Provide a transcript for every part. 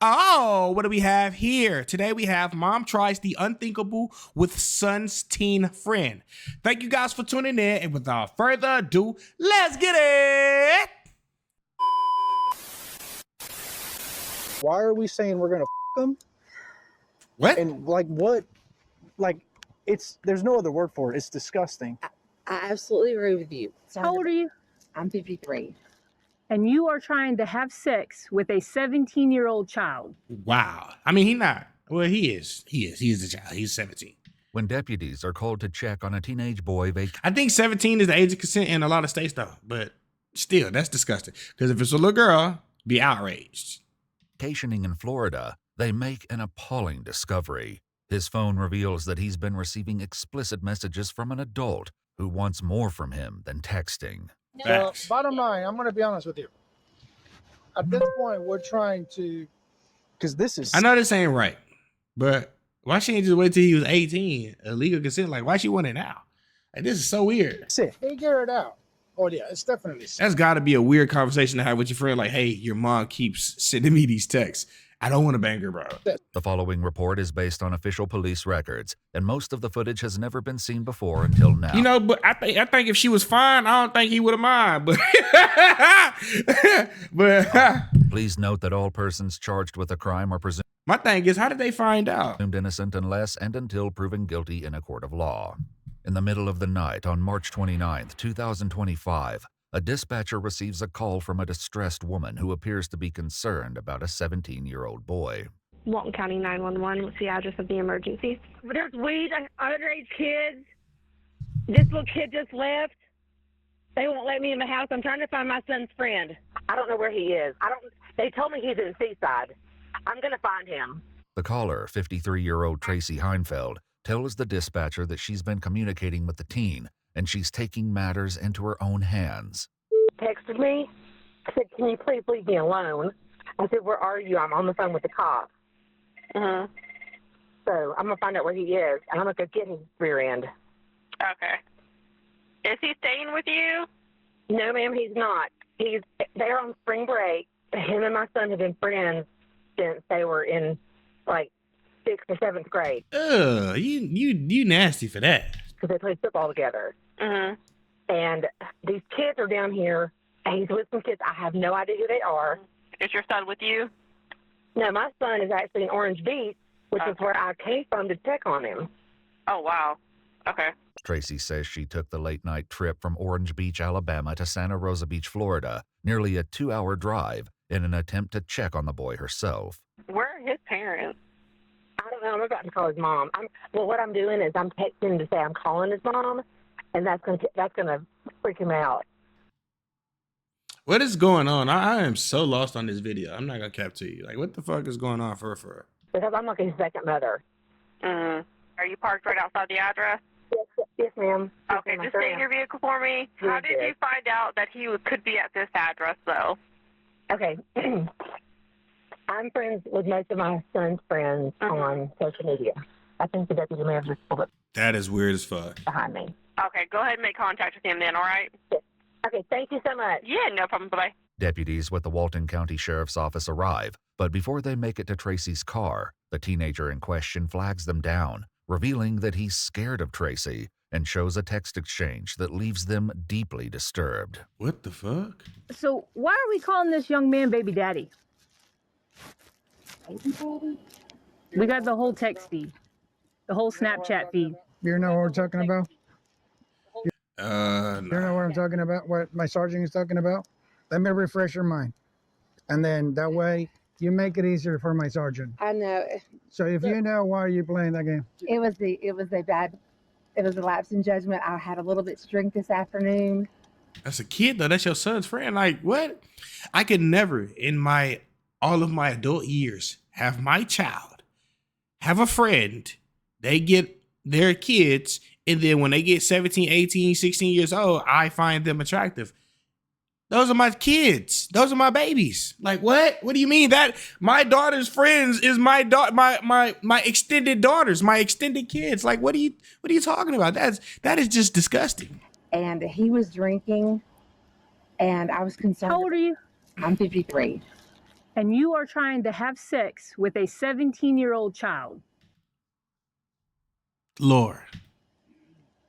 Oh, what do we have here? Today we have Mom Tries the Unthinkable with Son's Teen Friend. Thank you guys for tuning in, and without further ado, let's get it! Why are we saying we're gonna them? What? And like what? Like there's no other word for it. It's disgusting. I absolutely agree with you. How old are you? I'm 53. And you are trying to have sex with a 17-year-old child. Wow. I mean, he is. He is a child. He's 17. When deputies are called to check on a teenage boy, I think 17 is the age of consent in a lot of states, though. But still, that's disgusting. Because if it's a little girl, be outraged. vacationing in Florida, they make an appalling discovery. His phone reveals that he's been receiving explicit messages from an adult who wants more from him than texting. Well, bottom line, I'm going to be honest with you. At this point, we're trying to, because this is. I know this ain't right, but why she ain't just wait till he was 18? Illegal consent, like why she want it now? Like this is so weird. Figure it out. Oh yeah, it's definitely sick. That's got to be a weird conversation to have with your friend. Like, hey, your mom keeps sending me these texts. I don't want to bang her, bro. The following report is based on official police records, and most of the footage has never been seen before until now. You know, but I think if she was fine, I don't think he would have mind. But Please note that all persons charged with a crime are presumed my thing is, how did they find out? innocent unless and until proven guilty in a court of law. In the middle of the night on March 29th, 2025, a dispatcher receives a call from a distressed woman who appears to be concerned about a 17-year-old boy. Walton County 911. What's the address of the emergency? There's weed, underage kids. This little kid just left. They won't let me in the house. I'm trying to find my son's friend. I don't know where he is. They told me he's in Seaside. I'm going to find him. The caller, 53-year-old Tracy Heinfeld, tells the dispatcher that she's been communicating with the teen and she's taking matters into her own hands. Texted me. I said, can you please leave me alone? I said, where are you? I'm on the phone with the cops. Mm-hmm. So I'm going to find out where he is, and I'm going to go get his rear end. Okay. Is he staying with you? No, ma'am, he's not. They're on spring break. Him and my son have been friends since they were in, like, 6th or 7th grade. Ugh, you nasty for that. Because they played football together. Mm-hmm. And these kids are down here, and he's with some kids. I have no idea who they are. Is your son with you? No, my son is actually in Orange Beach, which is where I came from to check on him. Oh, wow. Okay. Tracy says she took the late-night trip from Orange Beach, Alabama to Santa Rosa Beach, Florida, nearly a 2-hour drive, in an attempt to check on the boy herself. Where are his parents? I don't know. I'm about to call his mom. What I'm doing is I'm texting him to say I'm calling his mom, and that's gonna freak him out. What is going on? I am so lost on this video. I'm not gonna cap to you. Like, what the fuck is going on for her? Because I'm like his second mother. Mm-hmm. Are you parked right outside the address? Yes, ma'am. Okay, just stay in your vehicle for me. How did you find out that he could be at this address, though? Okay. I'm friends with most of my son's friends on social media. I think the deputy mayor just pulled up That is weird as fuck. behind me. Okay, go ahead and make contact with him then, all right? Okay, thank you so much. Yeah, no problem. Bye-bye. Deputies with the Walton County Sheriff's Office arrive, but before they make it to Tracy's car, the teenager in question flags them down, revealing that he's scared of Tracy and shows a text exchange that leaves them deeply disturbed. What the fuck? So why are we calling this young man baby daddy? We got the whole text feed, the whole Snapchat feed. You know what we're talking about? No. You know what I'm talking about? What my sergeant is talking about? Let me refresh your mind, and then that way you make it easier for my sergeant. I know. So if you know why are you playing that game? It was a lapse in judgment. I had a little bit of drink this afternoon. That's a kid though. That's your son's friend. Like, what? I could never in all of my adult years have my child have a friend. They get their kids, and then when they get 17, 18, 16 years old, I find them attractive. Those are my kids. Those are my babies. Like, what? What do you mean that my daughter's friends is my extended daughters, my extended kids? Like, what are you talking about? That is just disgusting. And he was drinking, and I was concerned. How old are you? I'm 53. and you are trying to have sex with a 17-year-old child. Lord.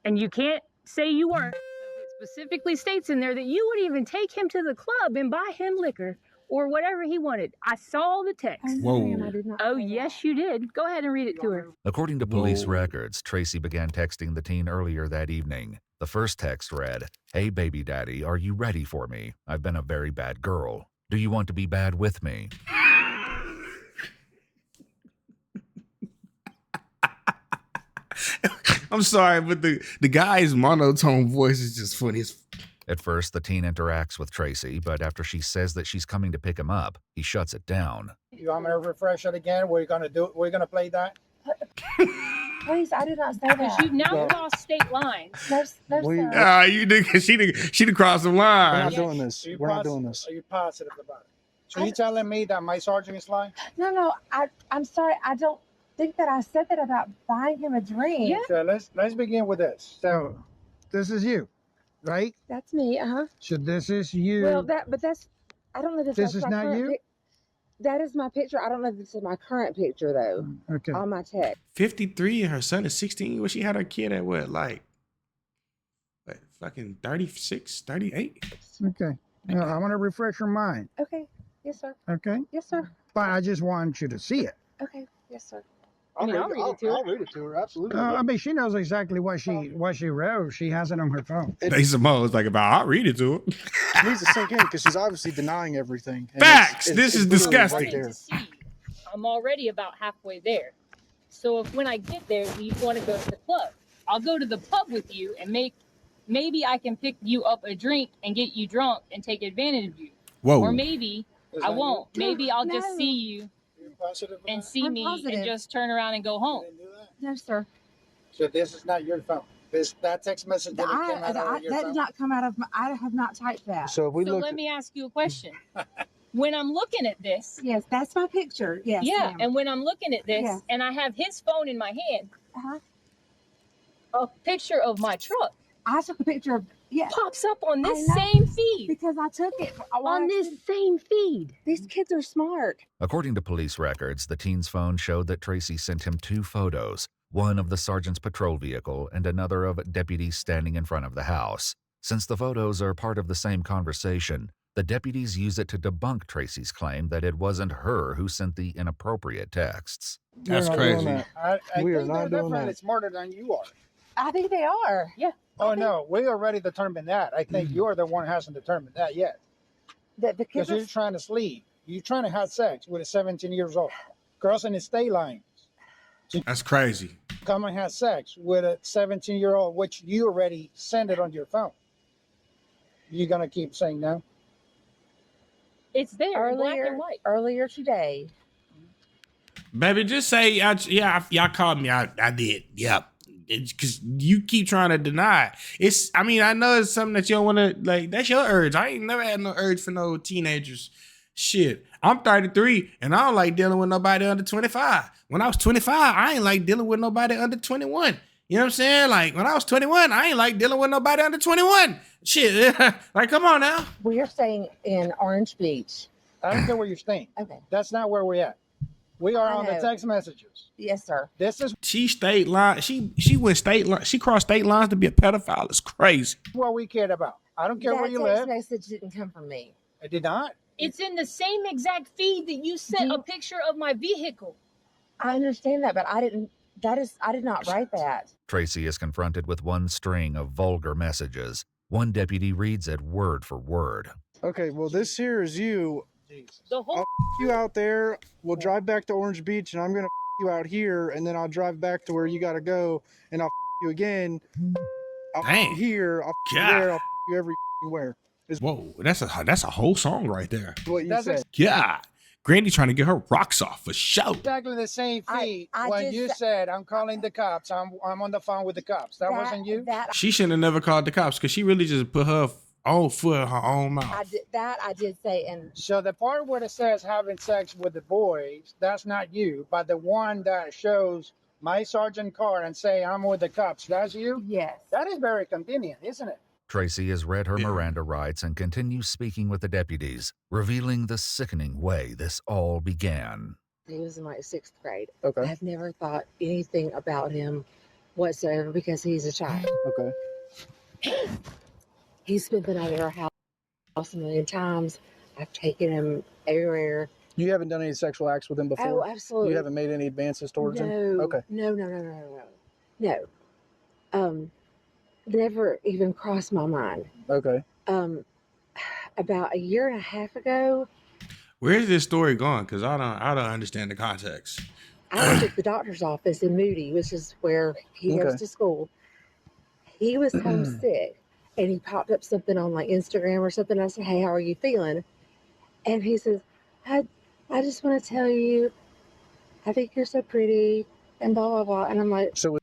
And you can't say you weren't. It specifically states in there that you would even take him to the club and buy him liquor or whatever he wanted. I saw the text. Whoa. Ma'am, I did not Oh, say yes, that. you did. Go ahead and read it to her. According to police Whoa. records, Tracy began texting the teen earlier that evening. The first text read, "Hey, baby daddy, are you ready for me? I've been a very bad girl. Do you want to be bad with me?" I'm sorry, but the guy's monotone voice is just funny as At first, the teen interacts with Tracy, but after she says that she's coming to pick him up, he shuts it down. You want me to refresh it again? We're gonna do it. We're gonna play that. Please, I did not say Because that. you've now Well- crossed state lines. No, We- sir. Ah, you did. She did cross the We're line. not doing this. We're not doing this. Are you positive about it? So you telling me that my sergeant is lying? No, I'm sorry. I don't think that I said that about buying him a drink. Yeah. So let's begin with this. So this is you, right? That's me. So this is you. Well, that's. I don't know if This that's is my not current you? that is my picture. I don't know if this is my current picture though. Okay. On my text. 53 and her son is 16. Well, she had her kid at what, fucking 36, 38? Okay. Now, I want to refresh your mind. Okay. Yes, sir. Okay. Yes, sir. But I just want you to see it. Okay. Yes, sir. I mean, I'll read it to her. I'll read it to her. Absolutely. I mean, she knows exactly what she wrote. She has it on her phone. They suppose like about I'll read it to her. It needs to sink in because she's obviously denying everything. And Facts! This is literally disgusting. Right there. To see you. I'm already about halfway there. So if when I get there, you want to go to the club, I'll go to the pub with you and maybe I can pick you up a drink and get you drunk and take advantage of you. Whoa. Or maybe Is I that won't. you? Maybe I'll just No. see you You positive about and it? see I'm me positive. and just turn around and go home. You didn't do that? No, sir. So this is not your phone. That text message that came out of your That phone. did not come out of my. I have not typed that. So if we So look. let me ask you a question. When I'm looking at this, Yes, that's my picture. Yes. yeah, ma'am. and when I'm looking at this Yeah. and I have his phone in my hand, Uh-huh. a picture of my truck I took a picture of. Yes. pops up on this I know. same feed. Because I took it On this same feed. These kids are smart. According to police records, the teen's phone showed that Tracy sent him 2 photos, one of the sergeant's patrol vehicle and another of deputies standing in front of the house. Since the photos are part of the same conversation, the deputies use it to debunk Tracy's claim that it wasn't her who sent the inappropriate texts. That's We're not doing crazy. that. I We are think not they're doing definitely that. smarter than you are. I think they are. Yeah. Oh no, we already determined that. I think you're the one who hasn't determined that yet. The Because kids are. you're trying to sleep. You're trying to have sex with a 17 years old. Girls in the state line That's crazy. come and have sex with a 17-year-old, which you already sent it on your phone. You gonna keep saying no? It's there in black and white. Earlier today. Baby, just say, y'all called me. I did. Yep. Because you keep trying to deny it. I know it's something that you don't want to, like, that's your urge. I ain't never had no urge for no teenagers. Shit. I'm 33, and I don't like dealing with nobody under 25. When I was 25, I ain't like dealing with nobody under 21. You know what I'm saying? Like, when I was 21, I ain't like dealing with nobody under 21. Shit. Like, come on now. We are staying in Orange Beach. I don't care where you're staying. Okay. That's not where we're at. We are I on the know. text messages. Yes, sir. This is She state line. She went state line. She crossed state lines to be a pedophile. It's crazy. what we cared about. I don't care That where you text live. message didn't come from me. It did not. It's in the same exact feed that you sent a picture of my vehicle. I understand that, but I didn't. I did not write that. Tracy is confronted with one string of vulgar messages. One deputy reads it word for word. Okay, well, this here is you. The whole I'll you out there. We'll drive back to Orange Beach, and I'm gonna you out here, and then I'll drive back to where you gotta go, and I'll you again. I'll Dang. you here. I'll you God. there. I'll you every where. Is Whoa, that's a whole song right there. what you That's said. God, Grandy trying to get her rocks off for show. Exactly the same feed I when did you sa- said, I'm calling the cops. I'm on the phone with the cops. That wasn't you? That She shouldn't have never called the cops because she really just put her own foot in her own mouth. I did say, and So the part where it says having sex with the boys, that's not you. But the one that shows my sergeant car and say I'm with the cops, that's you? yes. That is very convenient, isn't it? Tracy has read her Miranda rights and continues speaking with the deputies, revealing the sickening way this all began. He was in like 6th grade. Okay. I've never thought anything about him whatsoever because he's a child. Okay. He's spent the night at our house a million times. I've taken him everywhere. You haven't done any sexual acts with him before? Oh, absolutely. You haven't made any advances towards him? Okay. No. Never even crossed my mind. Okay. About a year and a half ago, Where's this story going? Because I don't understand the context. I was at the doctor's office in Moody, which is where he goes to school. He was homesick, and he popped up something on like Instagram or something. I said, "Hey, how are you feeling?" And he says, I just want to tell you, I think you're so pretty, and blah, blah, blah." And I'm like, So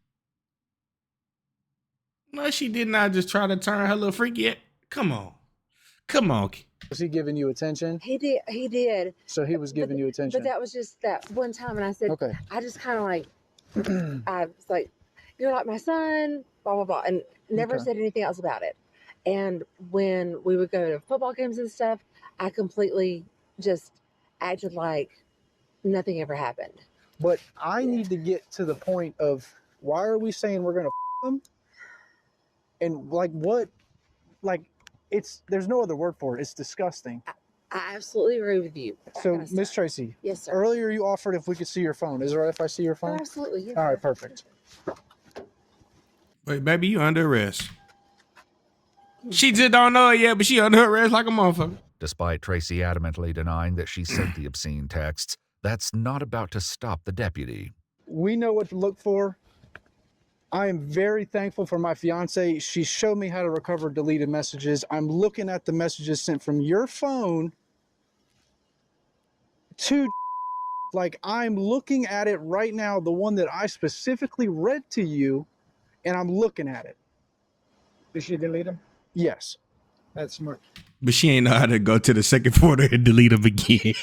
No, she did not just try to turn her little freaky. Come on. was he giving you attention? he did. So he was giving you attention. But that was just that one time. And I said, Okay. I just kind of like, I was like, "You're like my son, blah, blah, blah." And never Okay. said anything else about it. And when we would go to football games and stuff, I completely just acted like nothing ever happened. But I need to get to the point of why are we saying we're going to him? And like what? Like there's no other word for it. It's disgusting. I absolutely agree with you. That So, kind of Miss stuff. Tracy, Yes, sir. earlier you offered if we could see your phone. Is it all right if I see your Oh, phone? absolutely. Yes, All right, sir. perfect. Wait, baby, you under arrest. She just don't know it yet, but she under arrest like a motherfucker. Despite Tracy adamantly denying that she sent the obscene texts, that's not about to stop the deputy. We know what to look for. I am very thankful for my fiance. She showed me how to recover deleted messages. I'm looking at the messages sent from your phone to like I'm looking at it right now, the one that I specifically read to you, and I'm looking at it. Did she delete them? Yes. That's smart. But she ain't know how to go to the second photo and delete them again.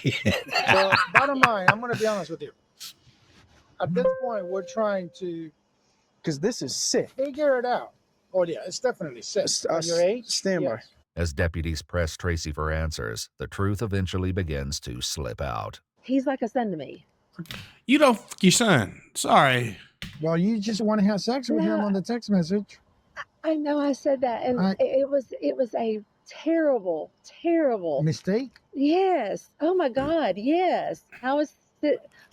Well, bottom line, I'm going to be honest with you. At this point, we're trying to Because this is sick. figure it out. Oh, yeah, it's definitely sick. At your age? Stand by. Yes. As deputies press Tracy for answers, the truth eventually begins to slip out. He's like a son to me. You don't fuck your son. Sorry. Well, you just want to have sex with him No. on the text message. I know I said that, and it was a terrible, terrible Mistake? Yes. Oh my God. Yes. I was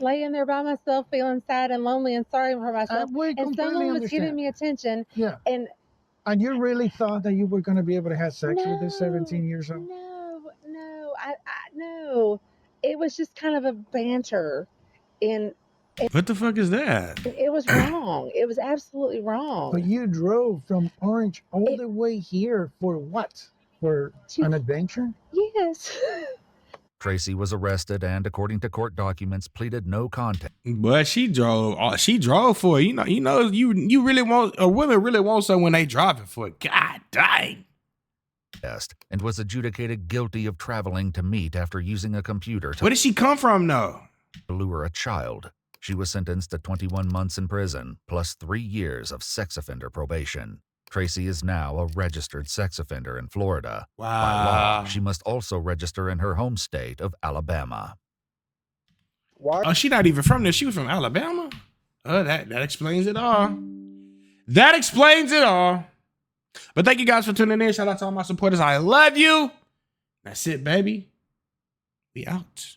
laying there by myself, feeling sad and lonely and sorry for myself, we and completely someone was understand. giving me attention. Yeah. And you really thought that you were going to be able to have sex with this 17 years old? No. It was just kind of a banter, and What the fuck is that? it was wrong. It was absolutely wrong. But you drove from Orange all the way here for what? For an adventure? Yes. Tracy was arrested and, according to court documents, pleaded no contest. But she drove. She drove for it. You really want a woman really want something when they driving for it. God dang. And was adjudicated guilty of traveling to meet after using a computer to Where did she come from, though? lure a child. She was sentenced to 21 months in prison, plus 3 years of sex offender probation. Tracy is now a registered sex offender in Florida. Wow. By law, she must also register in her home state of Alabama. Oh, she not even from there. She was from Alabama. Oh, that explains it all. That explains it all. But thank you guys for tuning in. Shout out to all my supporters. I love you. That's it, baby. We out.